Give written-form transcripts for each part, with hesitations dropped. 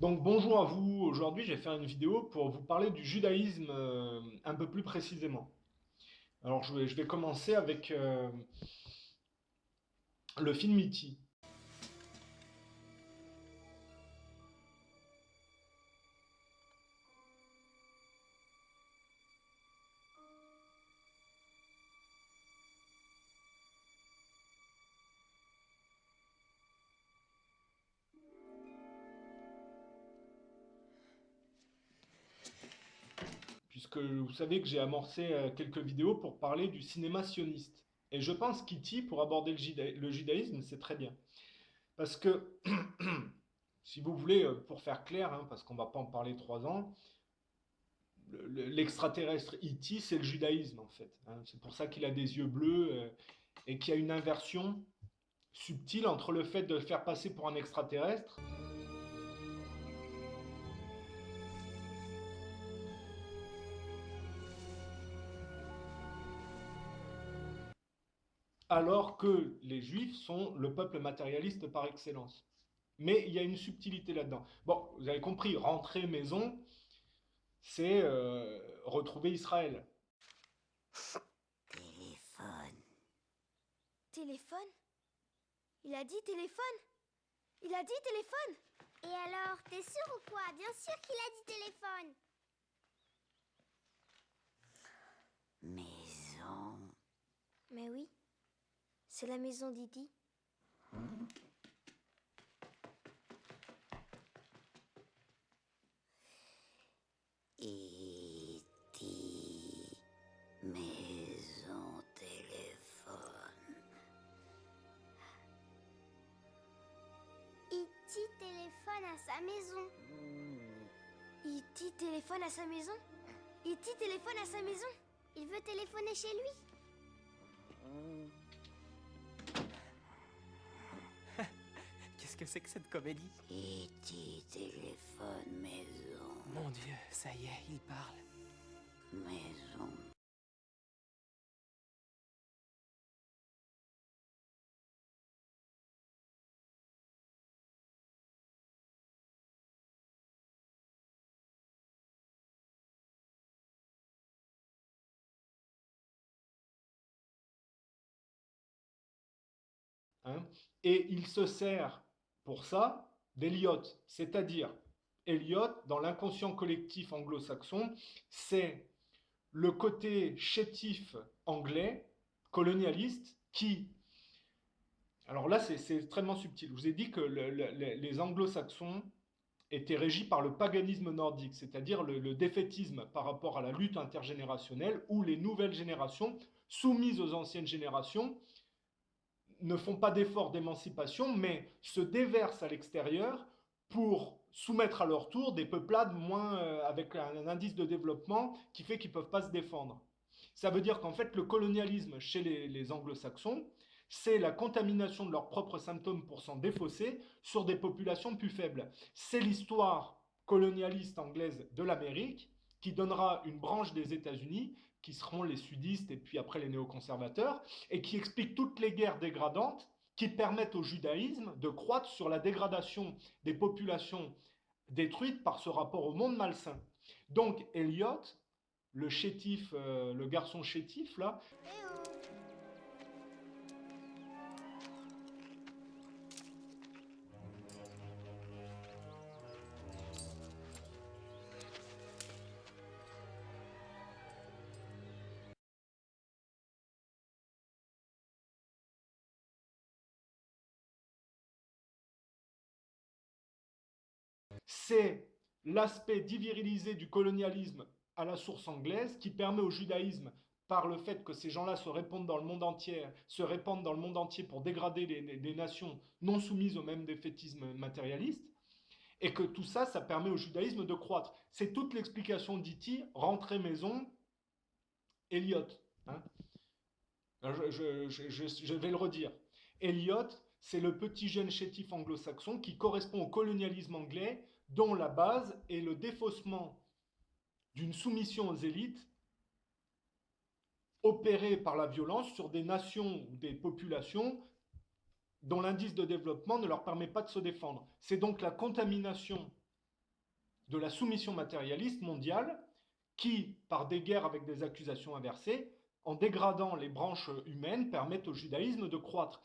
Donc bonjour à vous, aujourd'hui je vais faire une vidéo pour vous parler du judaïsme un peu plus précisément. Alors je vais commencer avec le film E.T. Puisque vous savez que j'ai amorcé quelques vidéos pour parler du cinéma sioniste. Et je pense qu'E.T. pour aborder le judaïsme c'est très bien. Parce que, si vous voulez, pour faire clair, hein, parce qu'on ne va pas en parler 3 ans, l'extraterrestre E.T. c'est le judaïsme en fait, hein. C'est pour ça qu'il a des yeux bleus et qu'il y a une inversion subtil entre le fait de le faire passer pour un extraterrestre alors que les juifs sont le peuple matérialiste par excellence. Mais il y a une subtilité là-dedans. Bon, vous avez compris, rentrer maison, c'est retrouver Israël. Téléphone. Téléphone? Il a dit téléphone? Il a dit téléphone? Et alors, t'es sûr ou quoi? Bien sûr qu'il a dit téléphone. Maison. Mais oui, c'est la maison d'Idi. E.T. Maison téléphone. E.T. téléphone à sa maison. E.T. téléphone à sa maison? E.T. téléphone à sa maison? Il veut téléphoner chez lui. Qu'est-ce que c'est que cette comédie? E.T. téléphone maison. Mon Dieu, ça y est, il parle. Maison. Hein, et il se sert pour ça d'Eliot, c'est-à-dire Eliot, dans l'inconscient collectif anglo-saxon, c'est le côté chétif anglais, colonialiste, qui... Alors là, c'est extrêmement subtil. Je vous ai dit que les anglo-saxons étaient régis par le paganisme nordique, c'est-à-dire le défaitisme par rapport à la lutte intergénérationnelle, où les nouvelles générations, soumises aux anciennes générations, ne font pas d'efforts d'émancipation, mais se déversent à l'extérieur pour soumettre à leur tour des peuplades moins, avec un indice de développement qui fait qu'ils ne peuvent pas se défendre. Ça veut dire qu'en fait, le colonialisme chez les anglo-saxons, c'est la contamination de leurs propres symptômes pour s'en défausser sur des populations plus faibles. C'est l'histoire colonialiste anglaise de l'Amérique qui donnera une branche des États-Unis, qui seront les sudistes et puis après les néoconservateurs, et qui explique toutes les guerres dégradantes qui permettent au judaïsme de croître sur la dégradation des populations détruites par ce rapport au monde malsain. Donc Eliot, le chétif, le garçon chétif là, Eh oh. c'est l'aspect divirilisé du colonialisme à la source anglaise qui permet au judaïsme, par le fait que ces gens-là se répandent dans le monde entier, se répandent dans le monde entier pour dégrader les nations non soumises au même défaitisme matérialiste, et que tout ça, ça permet au judaïsme de croître. C'est toute l'explication d'E.T., rentrer maison, Eliot. Hein. Je vais le redire. Eliot, c'est le petit jeune chétif anglo-saxon qui correspond au colonialisme anglais, dont la base est le défaussement d'une soumission aux élites opérée par la violence sur des nations ou des populations dont l'indice de développement ne leur permet pas de se défendre. C'est donc la contamination de la soumission matérialiste mondiale qui, par des guerres avec des accusations inversées, en dégradant les branches humaines, permettent au judaïsme de croître.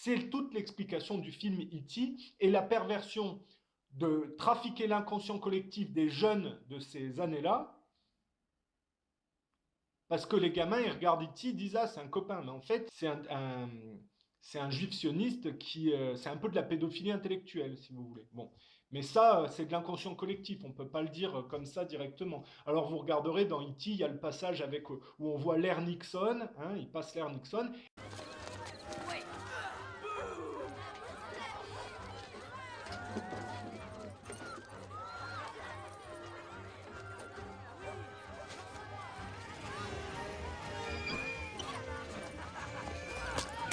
C'est toute l'explication du film E.T. et la perversion de trafiquer l'inconscient collectif des jeunes de ces années-là, parce que les gamins, ils regardent E.T., ils disent « Ah, c'est un copain ». Mais en fait, c'est un juif sioniste qui... c'est un peu de la pédophilie intellectuelle, si vous voulez. Bon. Mais ça, c'est de l'inconscient collectif, on ne peut pas le dire comme ça directement. Alors vous regarderez dans E.T., il y a le passage avec, où on voit l'ère Nixon, hein, il passe l'ère Nixon.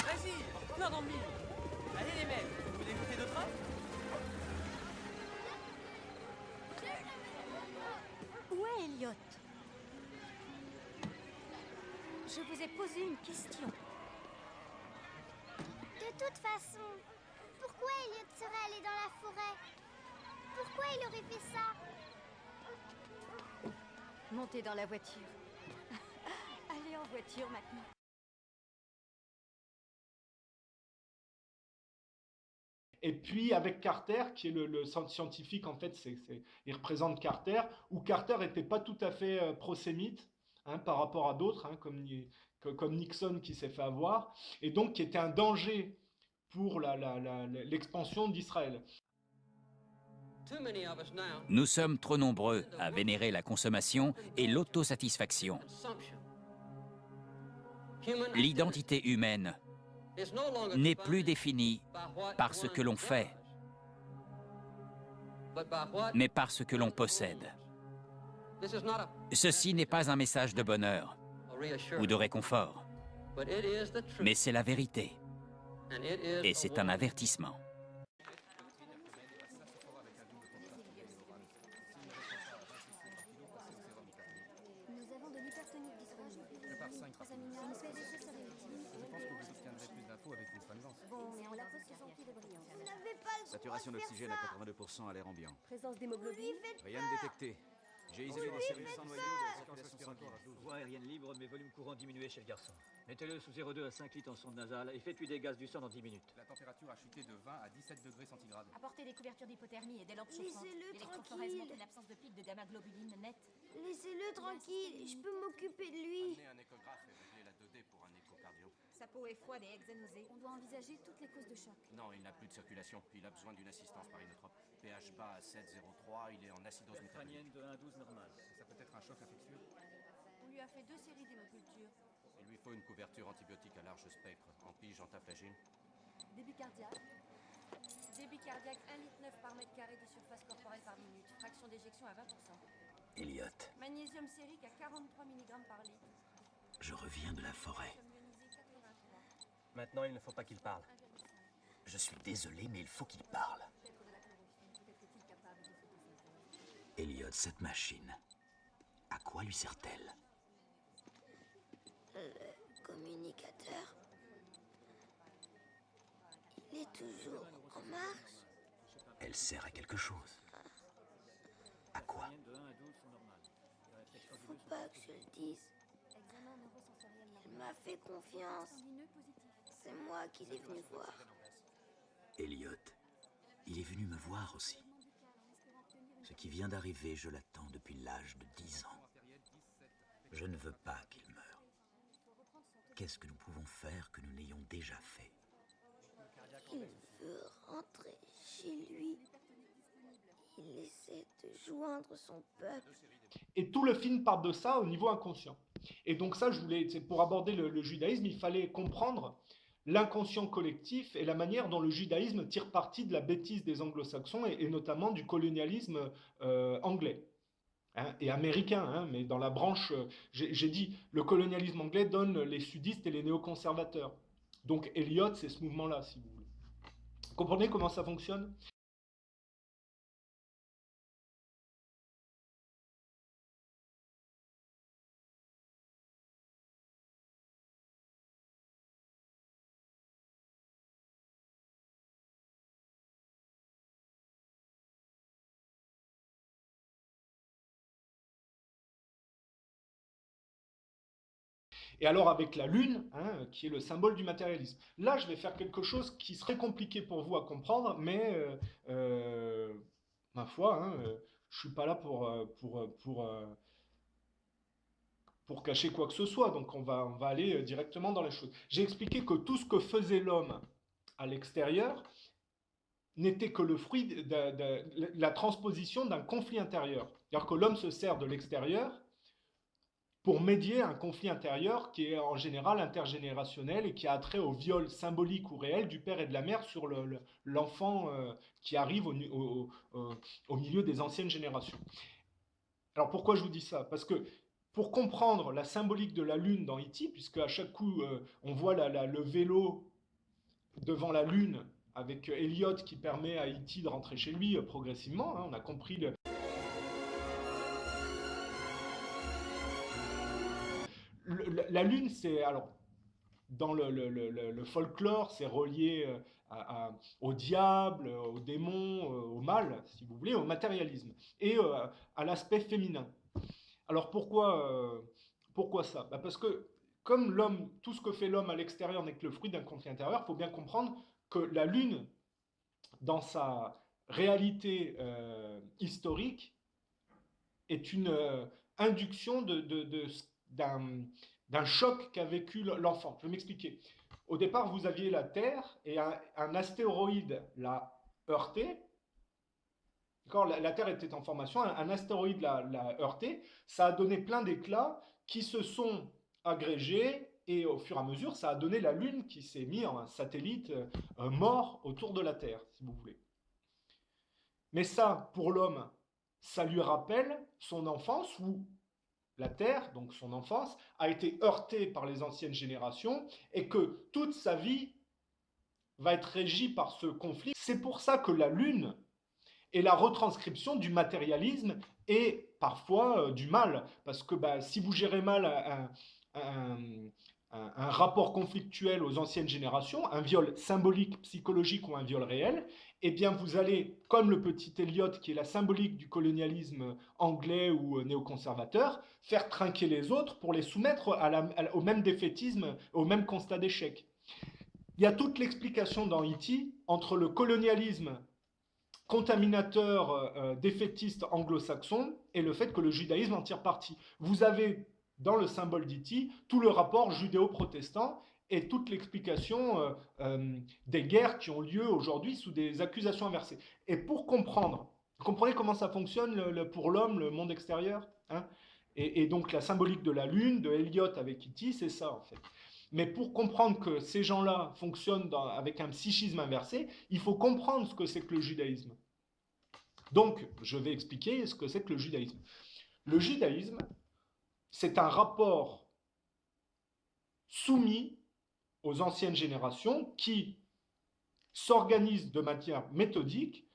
Vas-y, plein dans le mille. Allez les mecs, vous voulez goûter d'autres œufs? Où est Elliot? Je vous ai posé une question. De toute façon, pourquoi Elliot serait allé dans la forêt? Pourquoi il aurait fait ça? Montez dans la voiture. Allez en voiture maintenant. Et puis avec Carter, qui est le scientifique, en fait, il représente Carter, où Carter n'était pas tout à fait prosémite, hein, par rapport à d'autres, hein, comme Nixon qui s'est fait avoir, et donc qui était un danger pour l'expansion d'Israël. Nous sommes trop nombreux à vénérer la consommation et l'autosatisfaction. L'identité humaine n'est plus définie par ce que l'on fait, mais par ce que l'on possède. Ceci n'est pas un message de bonheur ou de réconfort, mais c'est la vérité. Et c'est un avertissement. Nous avons de l'hypertonique disponible. Prépare 5 rapidement. Une PVC serait utile. Je pense que vous obtiendrez plus d'infos avec une manigance. Bon, mais on la pose sous antibrillante. Vous n'avez pas le Saturation droit de d'oxygène faire à ça. 82% à l'air ambiant. Présence d'hémoglobine. Rien de détecté. J'ai isolé des cellules sans noyau de la circulation sanguine. Voie aérienne libre, mais volume courant diminué chez le garçon. Mettez-le sous 0,2 à 5 litres en sonde nasale et faites-lui des gaz du sang dans 10 minutes. La température a chuté de 20 à 17 degrés centigrades. Apportez des couvertures d'hypothermie et des lampes chauffantes. Laissez-le L'électrophoresme tranquille. montre une absence de pic de gamma-globuline nette. Laissez-le tranquille, je peux m'occuper de lui. Amenez un échographe et réglez la 2D pour un échocardio. Sa peau est froide et exanosée. On doit envisager toutes les causes de choc. Non, il n'a plus de circulation. Il a besoin d'une assistance par inotrope. pH bas à 7,03, il est en acidose métabolique. Crânienne de 1,12 normal. Ça peut être un choc infectieux. On lui a fait 2 séries d'hémoculture. Il lui faut une couverture antibiotique à large spectre, en pige, en taflagine. Débit cardiaque. Débit cardiaque 1,9 litre par mètre carré de surface corporelle par minute. Fraction d'éjection à 20%. Elliot, Magnésium sérique à 43 mg par litre. je reviens de la forêt. Magnésium ionisé 83. Maintenant, il ne faut pas qu'il parle. 1,5. Je suis désolé, mais il faut qu'il parle. Peut-être de la chlorophylle. Peut-être est-il capable de photosynthèse. Elliot, cette machine, à quoi lui sert-elle? Le communicateur. Il est toujours en marche. Elle sert à quelque chose. À quoi? Crânienne de 1 à 12 sont normales. Les réflexions du Faut nœud sont pas que je le dise. Examen neurosensoriel Il normal. m'a fait confiance. Sanguineux positif. C'est moi qui l'ai venu voir. Elliot, il est venu me voir aussi. Ce qui vient d'arriver, je l'attends depuis l'âge de 10 ans. Je ne veux pas qu'il meure. Qu'est-ce que nous pouvons faire que nous n'ayons déjà fait? Il veut rentrer chez lui. Il essaie de joindre son peuple. Et tout le film part de ça au niveau inconscient. Et donc ça, c'est pour aborder le judaïsme, il fallait comprendre l'inconscient collectif et la manière dont le judaïsme tire parti de la bêtise des anglo-saxons et notamment du colonialisme anglais. Hein, et américain, hein, mais dans la branche, j'ai dit, le colonialisme anglais donne les sudistes et les néoconservateurs. Donc Eliot, c'est ce mouvement-là, si vous voulez. Vous comprenez comment ça fonctionne? Et alors avec la lune, hein, qui est le symbole du matérialisme. Là, je vais faire quelque chose qui serait compliqué pour vous à comprendre, mais ma foi, hein, je suis pas là pour cacher quoi que ce soit, donc on va aller directement dans les choses. J'ai expliqué que tout ce que faisait l'homme à l'extérieur n'était que le fruit de la transposition d'un conflit intérieur. C'est-à-dire que l'homme se sert de l'extérieur pour médier un conflit intérieur qui est en général intergénérationnel et qui a trait au viol symbolique ou réel du père et de la mère sur l'enfant qui arrive au milieu des anciennes générations. Alors pourquoi je vous dis ça? Parce que pour comprendre la symbolique de la lune dans E.T., puisque à chaque coup on voit le vélo devant la lune avec Elliot qui permet à E.T. de rentrer chez lui progressivement, hein, on a compris la lune, c'est alors dans le folklore, c'est relié au diable, au démon, au mal, si vous voulez, au matérialisme et à l'aspect féminin. Alors pourquoi ça? Parce que comme l'homme, tout ce que fait l'homme à l'extérieur n'est que le fruit d'un conflit intérieur, il faut bien comprendre que la lune, dans sa réalité historique, est une induction d'un choc qu'a vécu l'enfant. Je vais m'expliquer. Au départ, vous aviez la Terre et un astéroïde l'a heurté. La Terre était en formation, un astéroïde l'a heurté. Ça a donné plein d'éclats qui se sont agrégés et au fur et à mesure, ça a donné la Lune qui s'est mis en un satellite mort autour de la Terre, si vous voulez. Mais ça, pour l'homme, ça lui rappelle son enfance où la Terre, donc son enfance, a été heurtée par les anciennes générations et que toute sa vie va être régie par ce conflit. C'est pour ça que la Lune est la retranscription du matérialisme et parfois du mal. Parce que si vous gérez mal un rapport conflictuel aux anciennes générations, un viol symbolique, psychologique ou un viol réel, eh bien vous allez, comme le petit Elliot, qui est la symbolique du colonialisme anglais ou néoconservateur, faire trinquer les autres pour les soumettre au même défaitisme, au même constat d'échec. Il y a toute l'explication dans E.T. entre le colonialisme contaminateur défaitiste anglo-saxon et le fait que le judaïsme en tire parti. Vous avez dans le symbole d'E.T. tout le rapport judéo-protestant et toute l'explication des guerres qui ont lieu aujourd'hui sous des accusations inversées. Et pour comprendre, vous comprenez comment ça fonctionne pour l'homme, le monde extérieur, hein, et donc la symbolique de la lune, de Elliot avec E.T., c'est ça en fait. Mais pour comprendre que ces gens-là fonctionnent avec un psychisme inversé, il faut comprendre ce que c'est que le judaïsme. Donc, je vais expliquer ce que c'est que le judaïsme. Le judaïsme, c'est un rapport soumis aux anciennes générations qui s'organise de manière méthodique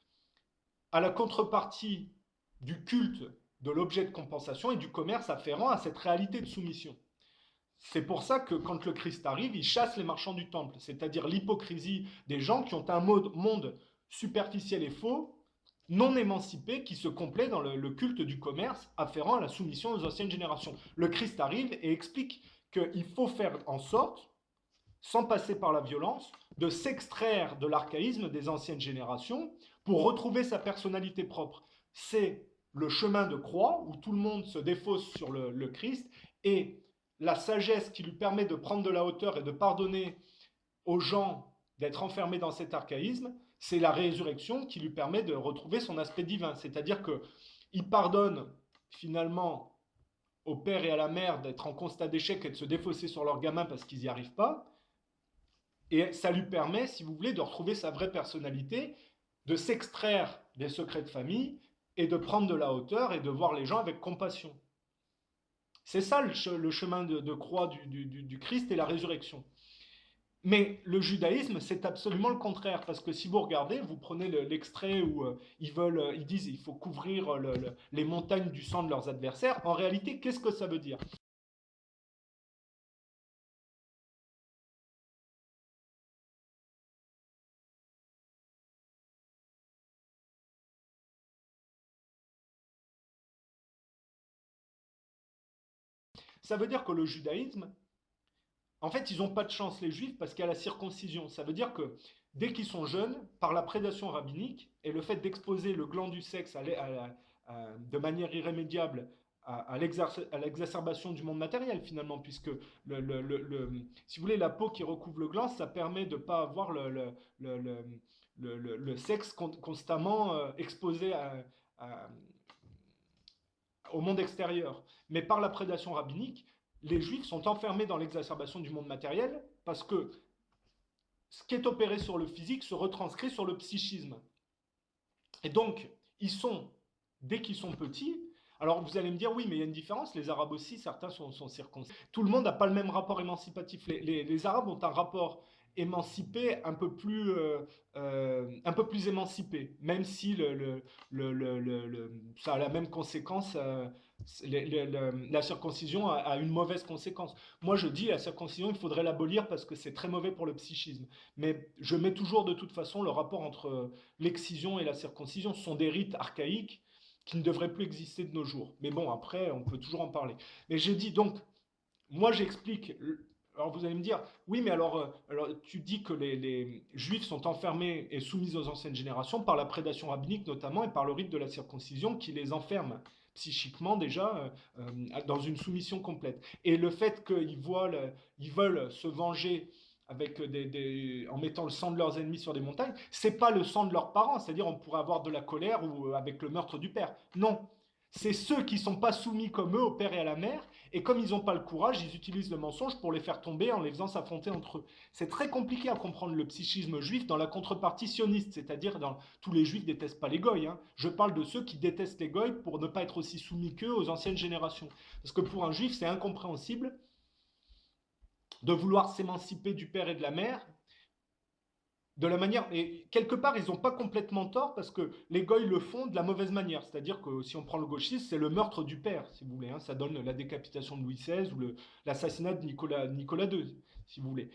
à la contrepartie du culte de l'objet de compensation et du commerce afférent à cette réalité de soumission. C'est pour ça que quand le Christ arrive, il chasse les marchands du temple, c'est-à-dire l'hypocrisie des gens qui ont un monde superficiel et faux, non émancipé, qui se complaît dans le culte du commerce afférent à la soumission aux anciennes générations. Le Christ arrive et explique qu'il faut faire en sorte, sans passer par la violence, de s'extraire de l'archaïsme des anciennes générations pour retrouver sa personnalité propre. C'est le chemin de croix où tout le monde se défausse sur le Christ et la sagesse qui lui permet de prendre de la hauteur et de pardonner aux gens d'être enfermés dans cet archaïsme, c'est la résurrection qui lui permet de retrouver son aspect divin. C'est-à-dire qu'il pardonne finalement au père et à la mère d'être en constat d'échec et de se défausser sur leurs gamins parce qu'ils n'y arrivent pas. Et ça lui permet, si vous voulez, de retrouver sa vraie personnalité, de s'extraire des secrets de famille et de prendre de la hauteur et de voir les gens avec compassion. C'est ça le chemin de croix du Christ et la résurrection. Mais le judaïsme, c'est absolument le contraire, parce que si vous regardez, vous prenez l'extrait où ils disent qu'il faut couvrir les montagnes du sang de leurs adversaires. En réalité, qu'est-ce que ça veut dire ? Ça veut dire que le judaïsme, en fait, ils n'ont pas de chance, les Juifs, parce qu'il y a la circoncision. Ça veut dire que dès qu'ils sont jeunes, par la prédation rabbinique et le fait d'exposer le gland du sexe de manière irrémédiable à l'exacerbation du monde matériel, finalement, puisque, si vous voulez, la peau qui recouvre le gland, ça permet de ne pas avoir le sexe constamment exposé au monde extérieur. Mais par la prédation rabbinique, les Juifs sont enfermés dans l'exacerbation du monde matériel parce que ce qui est opéré sur le physique se retranscrit sur le psychisme. Et donc, dès qu'ils sont petits, alors vous allez me dire, oui, mais il y a une différence, les Arabes aussi, certains sont circoncis. Tout le monde n'a pas le même rapport émancipatif. Les Arabes ont un rapport émancipé un peu plus émancipé, même si ça a la même conséquence. La circoncision a une mauvaise conséquence. Moi, je dis la circoncision, il faudrait l'abolir parce que c'est très mauvais pour le psychisme. Mais je mets toujours de toute façon le rapport entre l'excision et la circoncision. Ce sont des rites archaïques qui ne devraient plus exister de nos jours. Mais bon, après, on peut toujours en parler. Mais j'ai dit donc, moi j'explique. Alors vous allez me dire, oui, mais alors tu dis que les Juifs sont enfermés et soumis aux anciennes générations par la prédation rabbinique notamment et par le rite de la circoncision qui les enferme psychiquement déjà dans une soumission complète. Et le fait qu'ils veulent se venger avec en mettant le sang de leurs ennemis sur des montagnes, c'est pas le sang de leurs parents, c'est-à-dire on pourrait avoir de la colère ou avec le meurtre du père. Non, c'est ceux qui ne sont pas soumis comme eux au père et à la mère, et comme ils n'ont pas le courage, ils utilisent le mensonge pour les faire tomber en les faisant s'affronter entre eux. C'est très compliqué à comprendre le psychisme juif dans la contrepartie sioniste, c'est-à-dire tous les juifs ne détestent pas les goïs. Hein. Je parle de ceux qui détestent les goïs pour ne pas être aussi soumis qu'eux aux anciennes générations. Parce que pour un juif, c'est incompréhensible de vouloir s'émanciper du père et de la mère, de la manière, et quelque part ils n'ont pas complètement tort parce que les goïs le font de la mauvaise manière, c'est-à-dire que si on prend le gauchisme, c'est le meurtre du père, si vous voulez, hein, ça donne la décapitation de Louis XVI ou l'assassinat de Nicolas II, si vous voulez.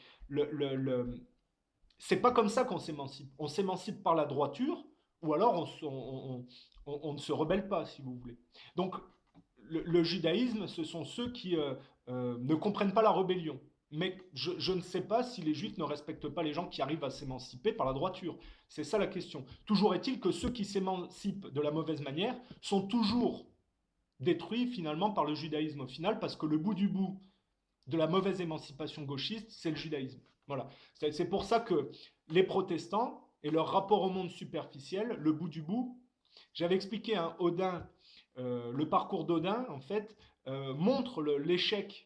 C'est pas comme ça qu'on s'émancipe, on s'émancipe par la droiture ou alors on ne se rebelle pas, si vous voulez. Donc le judaïsme, ce sont ceux qui ne comprennent pas la rébellion. Mais je ne sais pas si les Juifs ne respectent pas les gens qui arrivent à s'émanciper par la droiture. C'est ça la question. Toujours est-il que ceux qui s'émancipent de la mauvaise manière sont toujours détruits finalement par le judaïsme au final, parce que le bout du bout de la mauvaise émancipation gauchiste, c'est le judaïsme. Voilà. C'est pour ça que les protestants et leur rapport au monde superficiel, le bout du bout, j'avais expliqué, hein, Odin, le parcours d'Odin, en fait, montre l'échec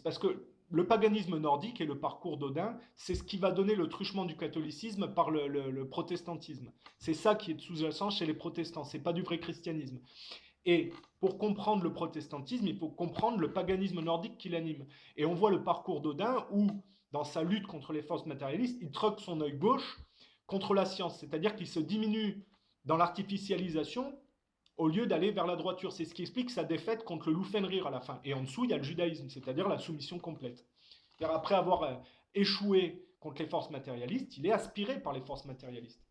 parce que le paganisme nordique et le parcours d'Odin, c'est ce qui va donner le truchement du catholicisme par le protestantisme. C'est ça qui est sous-jacent chez les protestants, c'est pas du vrai christianisme. Et pour comprendre le protestantisme, il faut comprendre le paganisme nordique qui l'anime. Et on voit le parcours d'Odin où, dans sa lutte contre les forces matérialistes, il troque son œil gauche contre la science, c'est-à-dire qu'il se diminue dans l'artificialisation au lieu d'aller vers la droiture. C'est ce qui explique sa défaite contre le Loup-Fenrir à la fin. Et en dessous, il y a le judaïsme, c'est-à-dire la soumission complète. C'est-à-dire après avoir échoué contre les forces matérialistes, il est aspiré par les forces matérialistes.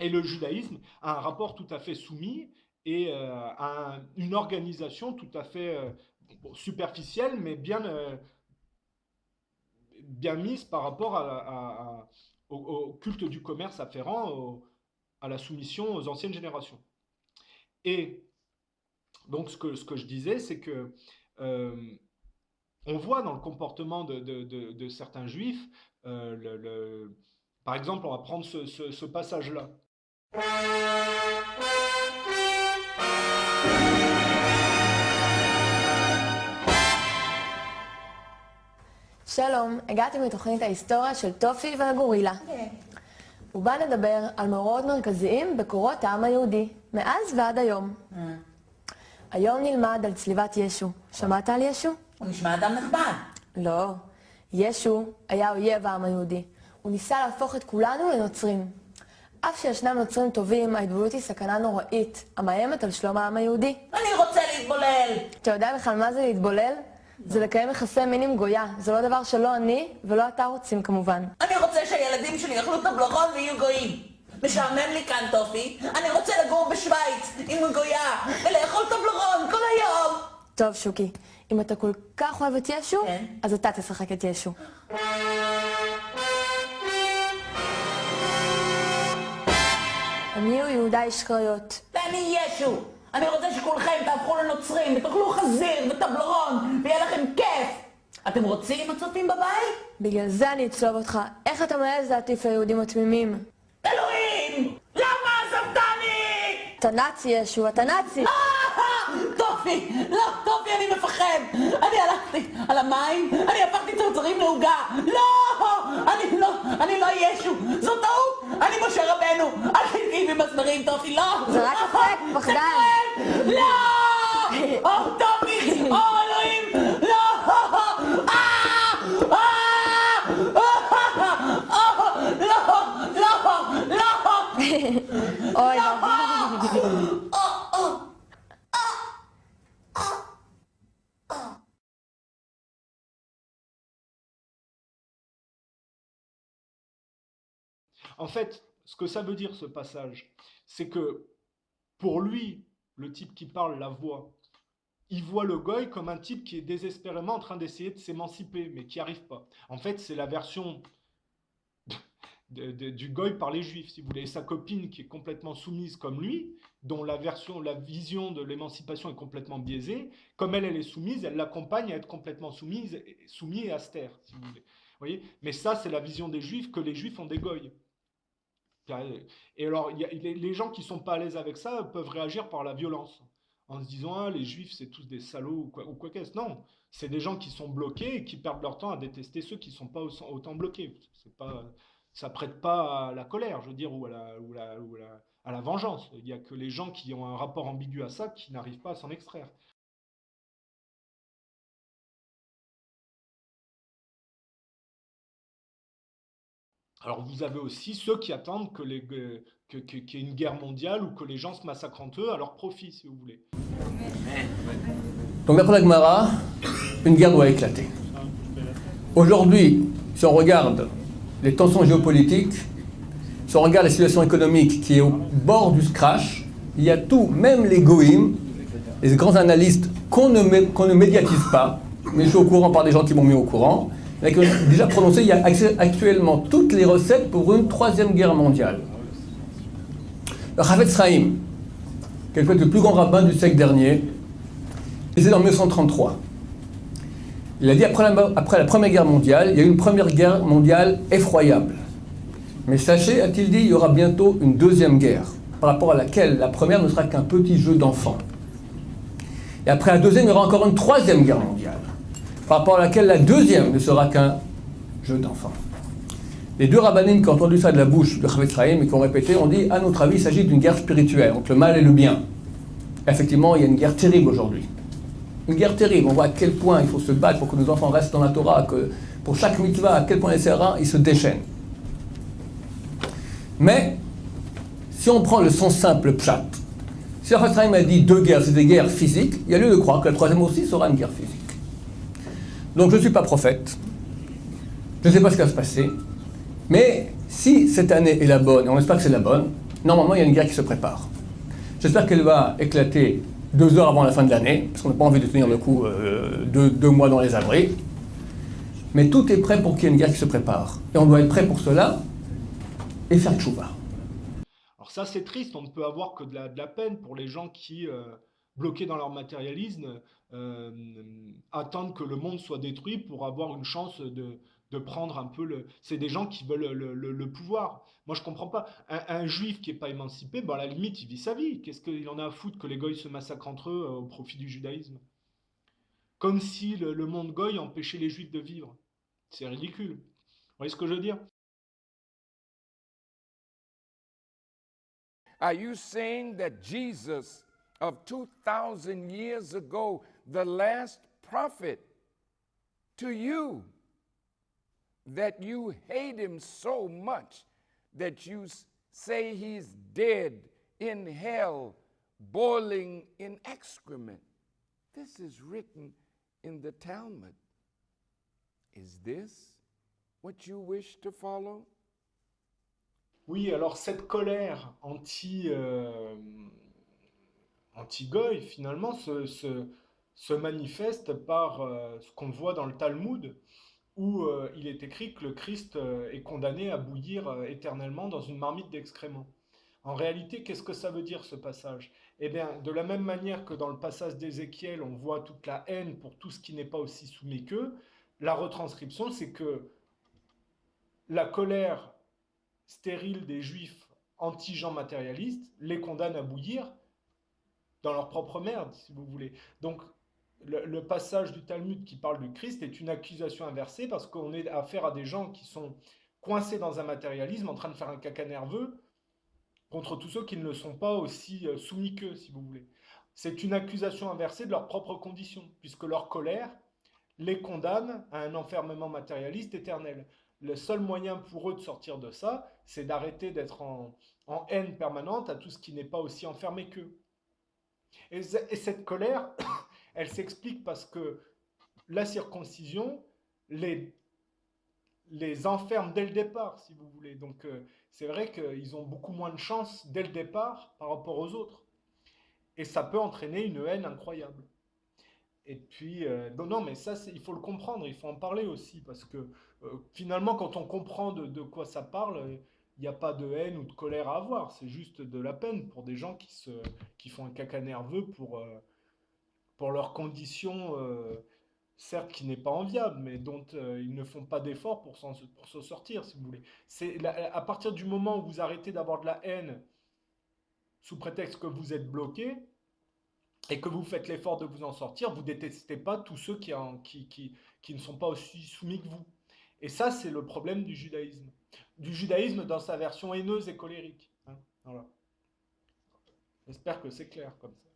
Et le judaïsme a un rapport tout à fait soumis et a une organisation tout à fait superficielle, mais bien mise par rapport au culte du commerce afférent, à la soumission aux anciennes générations. Et donc ce que je disais, c'est que on voit dans le comportement de certains juifs, par exemple, on va prendre ce passage-là. שלום, הגעתי מתוכנית ההיסטוריה של טופי והגורילה. ובה נדבר על מאורעות מרכזיים בקורות העם היהודי, מאז ועד היום. היום נלמד על צליבת ישו. שמעת על ישו? הוא נשמע אדם נחמד. לא. ישו היה אויב העם היהודי. הוא ניסה להפוך את כולנו לנוצרים. אף שישנם נוצרים טובים, ההתבוללות היא סכנה נוראית, המאיימת על שלום העם היהודי. אני רוצה להתבולל. אתה יודע בכלל מה זה להתבולל? זה לקיים יחסי מין עם גויה. זה לא דבר שלא אני ולא אתה רוצים כמובן. אני רוצה שהילדים שלי יאכלו טבלרון ויהיו גויים. משעמם לי כאן, טופי. אני רוצה לגור בשוויץ עם גויה ולאכול טבלרון כל היום. טוב, שוקי. אם אתה כל כך אוהב את ישו, אז אתה תשחק את ישו. אני הוא יהודה איש קריות. ואני ישו. אני רוצה שכולכם תהפכו לנוצרים ותאכלו חזיר וטבלרון ויהיה לכם כיף. אתם רוצים הצופים בבית? בגלל זה אני אצלוב אותך. איך אתה מעז להטיף ליהודים התמימים? אלוהים! למה עזבתני? אתה נאצי ישו, אתה נאצי! טופי! לא, טופי, אני מפחד! אני הלכתי על המים, אני הפכתי צרצרים לעוגה! לא! אני לא ישו! זו טעות! אני משה רבנו! אל תתקעי במסמרים, טופי, לא! זה רק אפק, פחדן! לא! או, טופי! או, אלוהים! לא! אוי, En fait, ce que ça veut dire ce passage, c'est que pour lui, le type qui parle la voix, il voit le goy comme un type qui est désespérément en train d'essayer de s'émanciper, mais qui n'y arrive pas. En fait, c'est la version du goy par les juifs, si vous voulez. Et sa copine qui est complètement soumise comme lui, dont la vision de l'émancipation est complètement biaisée, comme elle est soumise, elle l'accompagne à être complètement soumise et à se taire, si vous voulez. Vous voyez, mais ça, c'est la vision des juifs, que les juifs ont des goys. Et alors, les gens qui ne sont pas à l'aise avec ça peuvent réagir par la violence, en se disant « Ah, les juifs, c'est tous des salauds » ou quoi qu'est-ce. Non, c'est des gens qui sont bloqués et qui perdent leur temps à détester ceux qui ne sont pas autant bloqués. Ça prête pas à la colère, je veux dire, ou à la vengeance. Il n'y a que les gens qui ont un rapport ambigu à ça qui n'arrivent pas à s'en extraire. Alors vous avez aussi ceux qui attendent qu'il y ait une guerre mondiale ou que les gens se massacrent entre eux à leur profit, si vous voulez. Donc d'après la Gemara, une guerre doit éclater. Aujourd'hui, si on regarde les tensions géopolitiques, si on regarde la situation économique qui est au bord du crash, il y a tout, même les goïms, les grands analystes qu'on ne médiatise pas, mais je suis au courant par des gens qui m'ont mis au courant, qui ont déjà prononcé, il y a actuellement toutes les recettes pour une troisième guerre mondiale. Le Chafetz Chaim, qui est le plus grand rabbin du siècle dernier, et c'est en 1933. Il a dit après la Première Guerre mondiale, il y a eu une Première Guerre mondiale effroyable. Mais sachez, a-t-il dit, il y aura bientôt une deuxième guerre, par rapport à laquelle la première ne sera qu'un petit jeu d'enfant. Et après la deuxième, il y aura encore une troisième guerre mondiale, par rapport à laquelle la deuxième ne sera qu'un jeu d'enfant. Les deux rabbinim qui ont entendu ça de la bouche de Chafetz Chaim et qui ont répété, ont dit, à notre avis, il s'agit d'une guerre spirituelle, entre le mal et le bien. Et effectivement, il y a une guerre terrible aujourd'hui. Une guerre terrible, on voit à quel point il faut se battre pour que nos enfants restent dans la Torah, que pour chaque mitzvah, à quel point les serrins, ils se déchaînent. Mais, si on prend le sens simple, le pshat, si Chafetz Chaim a dit deux guerres, c'est des guerres physiques, il y a lieu de croire que la troisième aussi sera une guerre physique. Donc je ne suis pas prophète, je ne sais pas ce qui va se passer, mais si cette année est la bonne, et on espère que c'est la bonne, normalement il y a une guerre qui se prépare. J'espère qu'elle va éclater 2 heures avant la fin de l'année, parce qu'on n'a pas envie de tenir le coup 2 mois dans les abris. Mais tout est prêt pour qu'il y ait une guerre qui se prépare. Et on doit être prêt pour cela et faire tchouva. Alors ça c'est triste, on ne peut avoir que de la peine pour les gens qui, bloqués dans leur matérialisme, attendent que le monde soit détruit pour avoir une chance de prendre un peu le... C'est des gens qui veulent le pouvoir. Moi, je comprends pas. Un juif qui n'est pas émancipé, à la limite, il vit sa vie. Qu'est-ce qu'il en a à foutre que les goïs se massacrent entre eux au profit du judaïsme? Comme si le monde goï empêchait les juifs de vivre. C'est ridicule. Vous voyez ce que je veux dire? Are you saying that Jesus of 2,000 years ago, the last prophet, to you, that you hate him so much that you say he's dead in hell, boiling in excrement? This is written in the Talmud. Is this what you wish to follow? Oui, alors cette colère anti-goy, finalement, se manifeste par ce qu'on voit dans le Talmud, où il est écrit que le Christ est condamné à bouillir éternellement dans une marmite d'excréments. En réalité, qu'est-ce que ça veut dire ce passage? Eh bien, de la même manière que dans le passage d'Ézéchiel, on voit toute la haine pour tout ce qui n'est pas aussi soumis qu'eux, la retranscription, c'est que la colère stérile des Juifs anti-gens matérialistes les condamne à bouillir dans leur propre merde, si vous voulez. Donc, le passage du Talmud qui parle du Christ est une accusation inversée parce qu'on est affaire à des gens qui sont coincés dans un matérialisme, en train de faire un caca nerveux contre tous ceux qui ne le sont pas aussi soumis qu'eux, si vous voulez. C'est une accusation inversée de leurs propres conditions, puisque leur colère les condamne à un enfermement matérialiste éternel. Le seul moyen pour eux de sortir de ça, c'est d'arrêter d'être en haine permanente à tout ce qui n'est pas aussi enfermé qu'eux. Et cette colère, elle s'explique parce que la circoncision les enferme dès le départ, si vous voulez. Donc c'est vrai qu'ils ont beaucoup moins de chance dès le départ par rapport aux autres. Et ça peut entraîner une haine incroyable. Et puis, non, mais ça, il faut le comprendre, il faut en parler aussi, parce que finalement, quand on comprend de quoi ça parle, il n'y a pas de haine ou de colère à avoir, c'est juste de la peine pour des gens qui font un caca nerveux pour leurs conditions, certes qui n'est pas enviable, mais dont ils ne font pas d'efforts pour se sortir, si vous voulez. À partir du moment où vous arrêtez d'avoir de la haine sous prétexte que vous êtes bloqué, et que vous faites l'effort de vous en sortir, vous ne détestez pas tous ceux qui ne sont pas aussi soumis que vous. Et ça, c'est le problème du judaïsme. Du judaïsme dans sa version haineuse et colérique. Hein, voilà. J'espère que c'est clair comme ça.